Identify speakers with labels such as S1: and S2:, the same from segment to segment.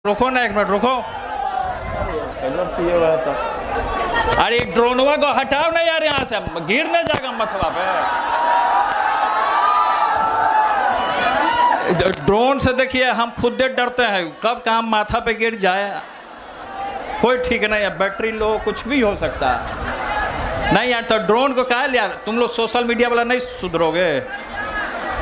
S1: रुको ना, एक मिनट रुको। अरे ड्रोनवा को हटाओ ना यार, यहाँ से गिर ना जाएगा मथवा पे। ड्रोन से देखिए हम खुद डरते हैं, कब काम माथा पे गिर जाए कोई ठीक नहीं है, बैटरी लो कुछ भी हो सकता है। नहीं यार, तो ड्रोन को कहा लिया, तुम लोग सोशल मीडिया वाला नहीं सुधरोगे,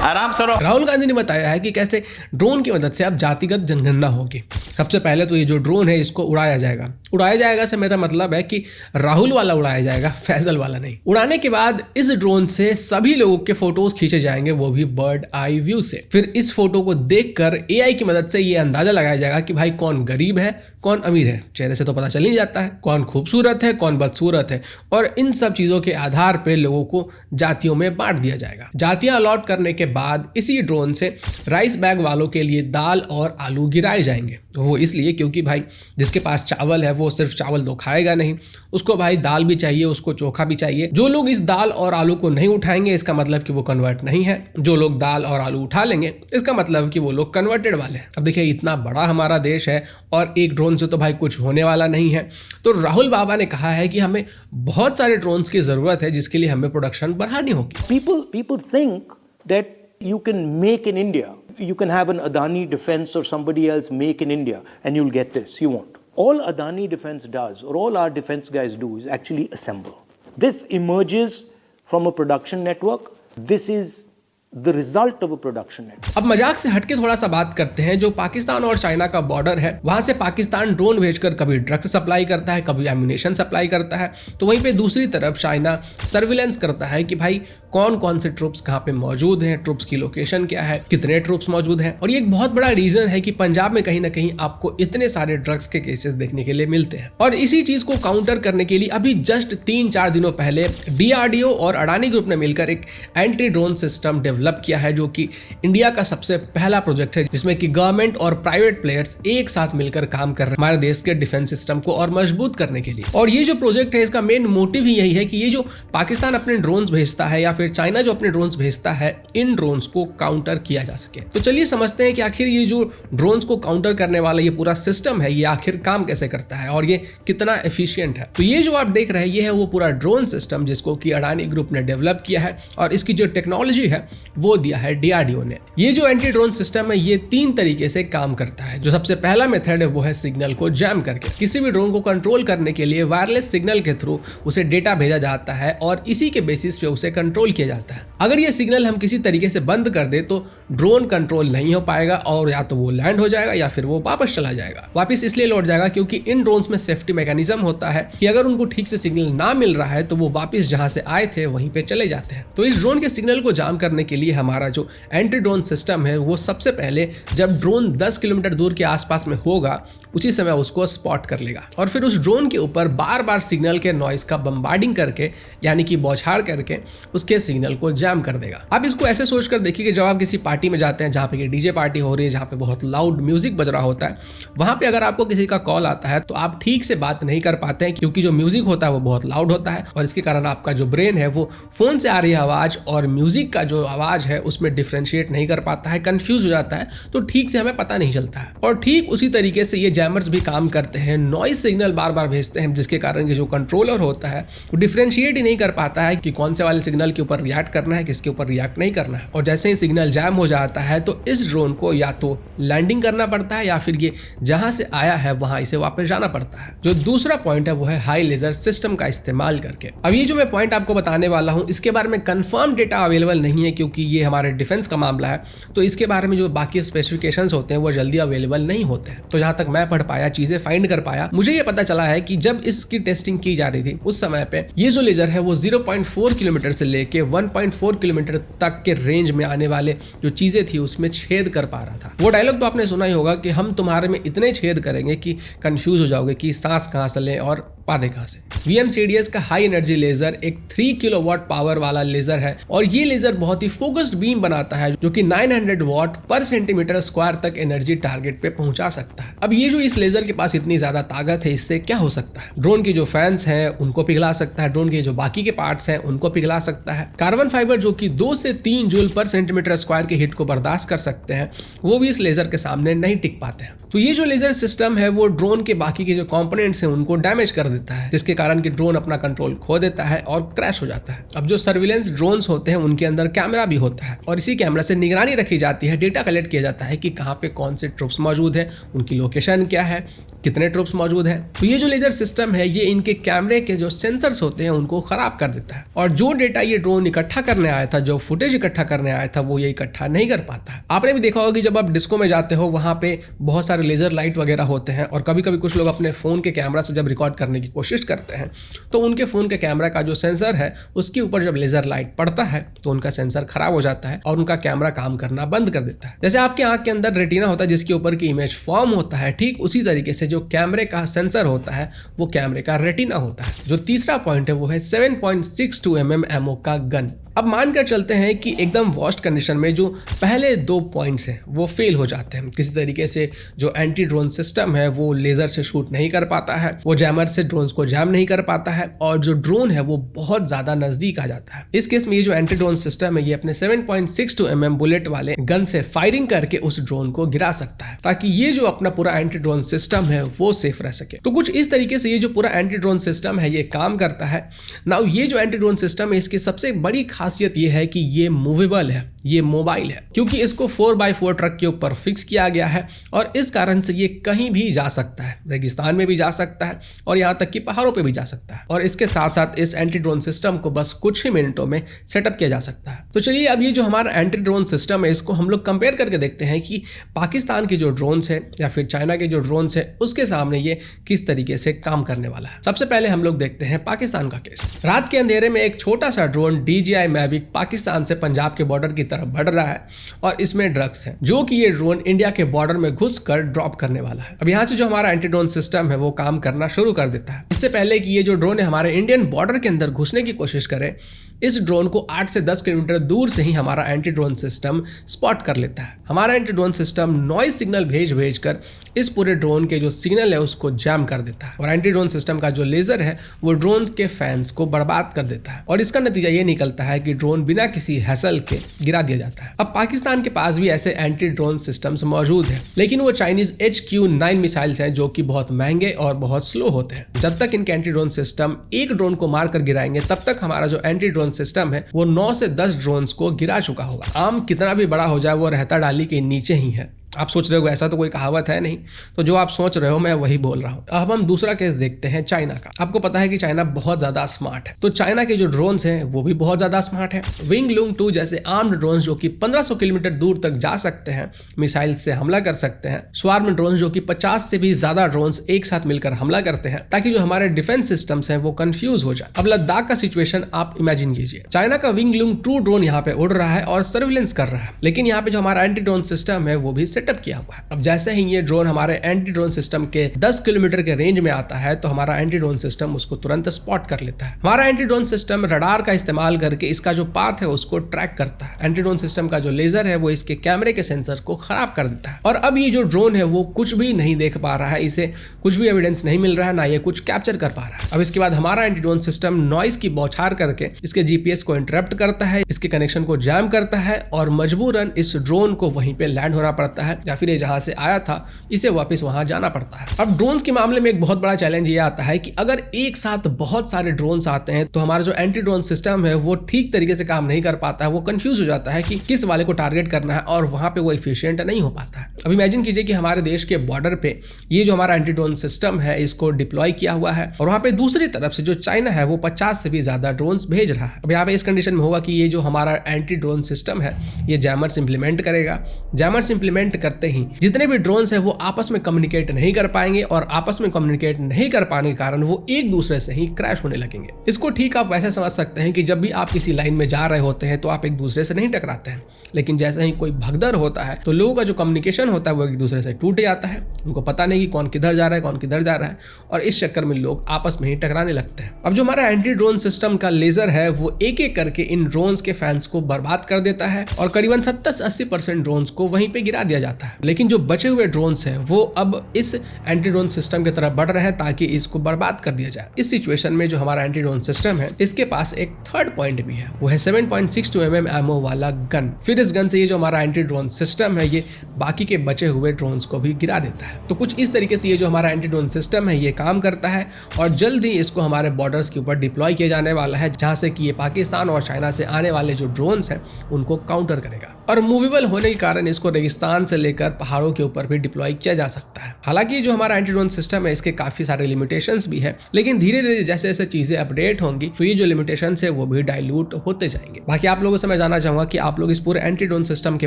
S1: आराम से रहो।
S2: राहुल गांधी ने बताया है कि कैसे ड्रोन की मदद से अब जातिगत जनगणना होगी। सबसे पहले तो ये जो ड्रोन है इसको उड़ाया जाएगा। उड़ाया जाएगा से मेरा मतलब है कि राहुल वाला उड़ाया जाएगा, फैजल वाला नहीं। उड़ाने के बाद इस ड्रोन से सभी लोगों के फोटोज खींचे जाएंगे, वो भी बर्ड आई व्यू से। फिर इस फोटो को देखकर एआई की मदद से ये अंदाजा लगाया जाएगा कि भाई कौन गरीब है कौन अमीर है। चेहरे से तो पता चल ही जाता है कौन खूबसूरत है कौन बदसूरत है, और इन सब चीजों के आधार पर लोगों को जातियों में बांट दिया जाएगा। जातियां अलॉट करने के बाद इसी ड्रोन से राइस बैग वालों के लिए दाल और आलू गिराए जाएंगे। वो इसलिए क्योंकि भाई जिसके पास चावल है वो सिर्फ चावल तो खाएगा नहीं, उसको भाई दाल भी चाहिए, उसको चोखा भी चाहिए। जो लोग इस दाल और आलू को नहीं उठाएंगे इसका मतलब कि वो कन्वर्ट नहीं है, जो लोग दाल और आलू उठा लेंगे इसका मतलब कि वो लोग कन्वर्टेड वाले हैं। अब देखिए इतना बड़ा हमारा देश है और एक ड्रोन से तो भाई कुछ होने वाला नहीं है। तो राहुल बाबा ने कहा है कि हमें बहुत सारे ड्रोन्स की जरूरत है जिसके लिए हमें प्रोडक्शन बढ़ानी होगी।
S3: People think that you can make in India. You can have an Adani Defense or somebody else make in India and you'll get this. You won't. All Adani Defense does, or all our defense guys do, is actually assemble. This emerges from a production network. This is the result of a production network.
S2: अब मजाक से हटके थोड़ा सा बात करते हैं। जो पाकिस्तान और चाइना का बॉर्डर है वहां से पाकिस्तान ड्रोन भेजकर कभी ड्रग्स सप्लाई करता है, कभी एम्यूनेशन सप्लाई करता है, तो वहीं पे दूसरी तरफ चाइना सर्विलेंस करता है कि भाई कौन कौन से ट्रूप्स कहाँ पे मौजूद हैं, ट्रूप्स की लोकेशन क्या है, कितने ट्रूप्स मौजूद हैं। और ये एक बहुत बड़ा रीजन है कि पंजाब में कहीं ना कहीं आपको इतने सारे ड्रग्स के केसेस देखने के लिए मिलते हैं। और इसी चीज को काउंटर करने के लिए अभी जस्ट 3-4 दिनों पहले डीआरडीओ और अडानी ग्रुप ने मिलकर एक एंटी ड्रोन सिस्टम डेवलप किया है, जो कि इंडिया का सबसे पहला प्रोजेक्ट है जिसमें कि गवर्नमेंट और प्राइवेट प्लेयर्स एक साथ मिलकर काम कर रहे हैं हमारे देश के डिफेंस सिस्टम को और मजबूत करने के लिए। और ये जो प्रोजेक्ट है इसका मेन मोटिव ही यही है कि ये जो पाकिस्तान अपने ड्रोन्स भेजता है या फिर चाइना जो अपने ड्रोन्स भेजता है, इन ड्रोन्स को काउंटर किया जा सके। तो चलिए समझते हैं कि आखिर ये जो ड्रोन्स को काउंटर करने वाला ये पूरा सिस्टम है ये आखिर काम कैसे करता है और ये कितना एफिशिएंट है। तो ये जो आप देख रहे हैं ये है वो पूरा ड्रोन सिस्टम जिसको कि अडानी ग्रुप ने डेवलप किया है और इसकी जो टेक्नोलॉजी है वो दिया है डीआरडीओ ने। ये जो एंटी ड्रोन सिस्टम है ये 3 तरीके से काम करता है। जो सबसे पहला मेथड है वो है सिग्नल को जैम करके। किसी भी ड्रोन को कंट्रोल करने के लिए वायरलेस सिग्नल के थ्रू उसे डेटा भेजा जाता है और इसी के बेसिस पे उसे कंट्रोल किया जाता है। अगर ये सिग्नल हम किसी तरीके से बंद कर दे तो ड्रोन कंट्रोल नहीं हो पाएगा और या तो वो लैंड हो जाएगा या फिर वो वापस चला जाएगा। वापस इसलिए लौट जाएगा क्योंकि इन ड्रोन्स में सेफ्टी मैकेनिज्म होता है कि अगर उनको ठीक से सिग्नल ना मिल रहा है तो वो वापस जहां से आए थे वहीं पे चले जाते हैं। तो इस ड्रोन के सिग्नल को जाम करने के लिए हमारा जो एंटी ड्रोन सिस्टम है वो सबसे पहले जब ड्रोन 10 किलोमीटर दूर के आसपास में होगा उसी समय उसको स्पॉट कर लेगा और फिर उस ड्रोन के ऊपर बार बार सिग्नल के नॉइस का बम्बार्डिंग करके यानी कि बौछार करके उसके सिग्नल को जैम कर देगा। आप इसको ऐसे सोच कर देखिए कि जब आप किसी पार्टी में जाते हैं जहाँ पे डीजे पार्टी हो रही है, जहाँ पे बहुत लाउड म्यूजिक बज रहा होता है, वहां पे अगर आपको किसी का कॉल आता है तो आप ठीक से बात नहीं कर पाते हैं क्योंकि जो म्यूजिक होता है वो बहुत लाउड होता है और इसके कारण आपका जो ब्रेन है वो फोन से आ रही आवाज और म्यूजिक का जो आवाज है उसमें डिफ्रेंशिएट नहीं कर पाता है, कंफ्यूज हो जाता है, तो ठीक से हमें पता नहीं चलता है। और ठीक उसी तरीके से ये जैमर्स भी काम करते हैं, नॉइस सिग्नल बार बार भेजते हैं जिसके कारण ये जो कंट्रोलर होता है वो डिफ्रेंशिएट ही नहीं कर पाता है कि कौन से वाले सिग्नल के ऊपर रिएक्ट करना है किसके ऊपर रिएक्ट नहीं करना है। और जैसे ही सिग्नल जैम हो जाता है तो इस ड्रोन को या तो लैंडिंग करना पड़ता है या फिर ये जहां से आया है वहां इसे वापस जाना पड़ता है। जो दूसरा पॉइंट है वो है हाई लेजर सिस्टम का इस्तेमाल करके। अब ये जो मैं पॉइंट आपको बताने वाला हूं इसके बारे में कंफर्म डेटा अवेलेबल नहीं है क्योंकि ये हमारे डिफेंस का मामला है, तो इसके बारे में जो बाकी स्पेसिफिकेशंस होते हैं वो जल्दी अवेलेबल नहीं होते हैं। तो जहां तक मैं पढ़ पाया, चीजें फाइंड कर पाया, मुझे ये पता चला है कि जब इसकी टेस्टिंग की जा रही थी उस समय पे ये जो लेजर है वो 0.4 किलोमीटर से लेके 1.4 किलोमीटर तक के रेंज में आने वाले जो चीजें थी उसमें छेद कर पा रहा था। वो डायलॉग तो आपने सुना ही होगा कि हम तुम्हारे में इतने छेद करेंगे कि कंफ्यूज हो जाओगे कि सांस कहां से लें और पादे कहां से। VMCDS का हाई एनर्जी लेजर एक 3 किलोवाट पावर वाला लेजर है और ये लेजर बहुत ही फोकस्ड बीम बनाता है जो कि 900 वॉट पर सेंटीमीटर स्क्वायर तक एनर्जी टारगेट पे पहुंचा सकता है। अब ये जो इस लेजर के पास इतनी ज्यादा ताकत है इससे क्या हो सकता है? ड्रोन के जो फैंस हैं उनको पिघला सकता है, ड्रोन के जो बाकी के पार्ट्स हैं उनको पिघला सकता है। कार्बन फाइबर जो कि 2 से 3 जूल पर सेंटीमीटर स्क्वायर के हिट को बर्दाश्त कर सकते हैं वो भी इस लेजर के सामने नहीं टिक पाते हैं। तो ये जो लेजर सिस्टम है वो ड्रोन के बाकी के जो कंपोनेंट्स हैं उनको डैमेज कर देता है, जिसके कारण कि ड्रोन अपना कंट्रोल खो देता है और क्रैश हो जाता है। अब जो सर्विलेंस ड्रोन्स होते हैं उनके अंदर कैमरा भी होता है और इसी कैमरा से निगरानी रखी जाती है, डेटा कलेक्ट किया जाता है कि कहाँ पे कौन से ट्रुप्स मौजूद है, उनकी लोकेशन क्या है, कितने ट्रुप्स मौजूद है। तो ये जो लेजर सिस्टम है ये इनके कैमरे के जो सेंसर्स होते हैं उनको खराब कर देता है और जो डेटा ये ड्रोन इकट्ठा करने आया था, जो फुटेज इकट्ठा करने आया था, वो ये इकट्ठा नहीं कर पाता है। आपने भी देखा होगा कि जब आप डिस्को में जाते हो वहां पे बहुत सारे लेजर लाइट वगैरह होते हैं और कभी कभी कुछ लोग अपने फोन के कैमरा से जब रिकॉर्ड करने की कोशिश करते हैं तो उनके फोन के कैमरा का जो सेंसर है उसके ऊपर जब लेजर लाइट पड़ता है तो उनका सेंसर खराब हो जाता है और उनका कैमरा काम करना बंद कर देता है। जैसे आपके आंख के अंदर रेटिना होता है जिसके ऊपर की इमेज फॉर्म होता है, ठीक उसी तरीके से जो कैमरे का सेंसर होता है वो कैमरे का रेटिना होता है। जो तीसरा पॉइंट है वो है 7.62 mm एमओ का गन। अब मानकर चलते हैं कि एकदम वर्स्ट कंडीशन में जो पहले 2 पॉइंट्स हैं वो फेल हो जाते हैं, किसी तरीके से जो एंटी ड्रोन सिस्टम है वो लेजर से शूट नहीं कर पाता है, वो जैमर से ड्रोन्स को जैम नहीं कर पाता है और जो ड्रोन है वो बहुत ज्यादा नजदीक आ जाता है। इस केस में ये जो एंटी ड्रोन सिस्टम है ये अपने 7.62 mm बुलेट वाले गन से फायरिंग करके उस ड्रोन को गिरा सकता है ताकि ये जो अपना पूरा एंटी ड्रोन सिस्टम है वो सेफ रह सके। तो कुछ इस तरीके से ये जो पूरा एंटी ड्रोन सिस्टम है ये काम करता है। नाउ ये जो एंटी ड्रोन सिस्टम है इसकी सबसे बड़ी खासियत ये है कि ये मूवेबल है, ये मोबाइल है, क्योंकि इसको 4x4 ट्रक के ऊपर फिक्स किया गया है और इस कारण से ये कहीं भी जा सकता है, रेगिस्तान में भी जा सकता है और यहाँ तक कि पहाड़ों पे भी जा सकता है। और इसके साथ साथ इस एंटी ड्रोन सिस्टम को बस कुछ ही मिनटों में सेटअप किया जा सकता है। तो चलिए अब ये जो हमारा एंटी ड्रोन सिस्टम है इसको हम लोग कंपेयर करके देखते हैं कि पाकिस्तान के जो ड्रोन्स है या फिर चाइना के जो ड्रोन्स है उसके सामने ये किस तरीके से काम करने वाला है। सबसे पहले हम लोग देखते हैं पाकिस्तान का केस। रात के अंधेरे में एक छोटा सा ड्रोन DJI मैविक पाकिस्तान से पंजाब के बॉर्डर की तरफ बढ़ रहा है और इसमें ड्रग्स है जो कि ये ड्रोन इंडिया के बॉर्डर में घुसकर ड्रॉप करने वाला है। अब यहाँ से जो हमारा एंटी ड्रोन सिस्टम है वो काम करना शुरू कर देता है। इससे पहले कि ये जो ड्रोन है हमारे इंडियन बॉर्डर के अंदर घुसने की कोशिश करे, इस ड्रोन को 8 से 10 किलोमीटर दूर से ही हमारा एंटी ड्रोन सिस्टम स्पॉट कर लेता है। हमारा anti drone system noise signal भेज कर इस पूरे ड्रोन के जो सिग्नल है उसको जैम कर देता है और एंटी ड्रोन सिस्टम का जो लेजर है वो ड्रोन के फैंस को बर्बाद कर देता है और इसका नतीजा ये निकलता है कि ड्रोन बिना किसी हैसल के गिरा दिया जाता है। अब पाकिस्तान के पास भी ऐसे एंटी ड्रोन सिस्टम्स मौजूद हैं, लेकिन वो चाइनीज HQ-9 मिसाइल्स हैं जो कि बहुत महंगे और बहुत स्लो होते हैं। जब तक इनके एंटी ड्रोन सिस्टम एक ड्रोन को मारकर गिराएंगे तब तक हमारा जो एंटी ड्रोन सिस्टम है वो 9 से 10 ड्रोन्स को गिरा चुका होगा। आम कितना भी बड़ा हो जाए वो रहता डाली के नीचे ही है। आप सोच रहे हो ऐसा तो कोई कहावत है नहीं, तो जो आप सोच रहे हो मैं वही बोल रहा हूँ। अब हम दूसरा केस देखते हैं चाइना का। आपको पता है कि चाइना बहुत ज्यादा स्मार्ट है, तो चाइना के जो ड्रोन्स हैं वो भी बहुत ज्यादा स्मार्ट है। विंग लूंग 2 जैसे आर्म्ड ड्रोन्स जो कि 1500 किलोमीटर दूर तक जा सकते हैं, मिसाइल से हमला कर सकते हैं। स्वार्म ड्रोन्स जो कि 50 से भी ज्यादा ड्रोन्स एक साथ मिलकर हमला करते हैं ताकि जो हमारे डिफेंस सिस्टम्स हैं वो कंफ्यूज हो जाए। अब लद्दाख का सिचुएशन आप इमेजिन कीजिए। चाइना का विंग लूंग 2 ड्रोन यहाँ पे उड़ रहा है और सर्विलेंस कर रहा है, लेकिन यहाँ पे जो हमारा एंटी ड्रोन सिस्टम है वो भी सेटअप किया हुआ है। अब जैसे ही ये ड्रोन हमारे एंटी ड्रोन सिस्टम के 10 किलोमीटर के रेंज में आता है तो हमारा एंटी ड्रोन सिस्टम उसको तुरंत स्पॉट कर लेता है। हमारा एंटी ड्रोन सिस्टम रडार का इस्तेमाल करके इसका जो पाथ है उसको ट्रैक करता है। एंटी ड्रोन सिस्टम का जो लेजर है वो इसके कैमरे के सेंसर को खराब कर देता है और अब ये जो ड्रोन है वो कुछ भी नहीं देख पा रहा है, इसे कुछ भी एविडेंस नहीं मिल रहा है, ना ये कुछ कैप्चर कर पा रहा है। अब इसके बाद हमारा एंटी ड्रोन सिस्टम नॉइस की बौछार करके इसके GPS को इंटरप्ट करता है, इसके कनेक्शन को जैम करता है और मजबूरन इस ड्रोन को वहीं पे लैंड होना पड़ता है या फिर ये जहां से आया था इसे वापस वहां जाना पड़ता है। अब ड्रोन्स के मामले में एक बहुत बड़ा चैलेंज ये आता है कि अगर एक साथ बहुत सारे ड्रोन्स आते हैं तो हमारा जो एंटी ड्रोन सिस्टम है वो ठीक तरीके से काम नहीं कर पाता है, वो कंफ्यूज हो जाता है कि किस वाले को टारगेट करना है और वहां पे वो एफिशिएंट नहीं हो पाता है। अब इमेजिन कीजिए कि हमारे देश के बॉर्डर पे ये जो हमारा एंटी ड्रोन सिस्टम है इसको डिप्लॉय किया हुआ है और वहां पे दूसरी तरफ से जो चाइना है वो 50 से भी ज्यादा ड्रोन्स भेज रहा है। अब यहाँ पे इस कंडीशन में होगा कि ये जो हमारा एंटी ड्रोन सिस्टम है ये जैमर्स इंप्लीमेंट करेगा। जैमर्स इंप्लीमेंट करते ही जितने भी ड्रोन्स है वो आपस में कम्युनिकेट नहीं कर पाएंगे और आपस में कम्युनिकेट नहीं कर पाने के कारण वो एक दूसरे से ही क्रैश होने लगेंगे। इसको ठीक आप वैसे समझ सकते हैं कि जब भी आप किसी लाइन में जा रहे होते हैं तो आप एक दूसरे से नहीं टकराते हैं, लेकिन जैसे ही कोई भगदड़ होता है तो लोगों का जो कम्युनिकेशन होता है वो एक दूसरे से टूट जाता है। उनको पता नहीं कि कौन किधर जा रहा है, कौन किधर जा रहा है और इस चक्कर में लोग आपस में ही टकराने लगते हैं। अब जो हमारा एंटी ड्रोन सिस्टम का लेजर है वो एक एक करके इन ड्रोन्स के फैंस को बर्बाद कर देता है और करीबन 70 से 80% ड्रोन्स को वहीं पे गिरा दिया जाता है। लेकिन जो बचे हुए ड्रोन्स हैं वो अब इस एंटी ड्रोन सिस्टम की तरफ बढ़ रहे हैं ताकि इसको बर्बाद कर दिया जाए। इस सिचुएशन में जो हमारा एंटी ड्रोन सिस्टम है इसके पास एक थर्ड पॉइंट भी है, वो है 7.62 mm एमओ वाला गन। फिर इस गन से ये जो हमारा एंटी ड्रोन सिस्टम है ये बाकी के बचे हुए ड्रोन्स को भी गिरा देता है। तो कुछ इस तरीके से ये जो हमारा एंटी ड्रोन सिस्टम है ये काम करता है और जल्द ही इसको हमारे बॉर्डर्स के ऊपर डिप्लॉय किया जाने वाला है, जहां से कि ये पाकिस्तान और चाइना से आने वाले जो ड्रोन्स हैं उनको काउंटर करेगा। और मूवेबल होने के कारण इसको रेगिस्तान से लेकर पहाड़ों के ऊपर भी डिप्लॉय किया जा सकता है। हालांकि जो हमारा एंटी ड्रोन सिस्टम है इसके काफी सारे लिमिटेशंस भी है, लेकिन धीरे धीरे जैसे जैसे चीजें अपडेट होंगी तो ये जो लिमिटेशंस है वो भी डाइल्यूट होते जाएंगे। बाकी आप लोगों से मैं जानना चाहूंगा कि आप लोग इस पूरे एंटी ड्रोन सिस्टम के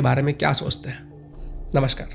S2: बारे में क्या सोचते हैं। नमस्कार।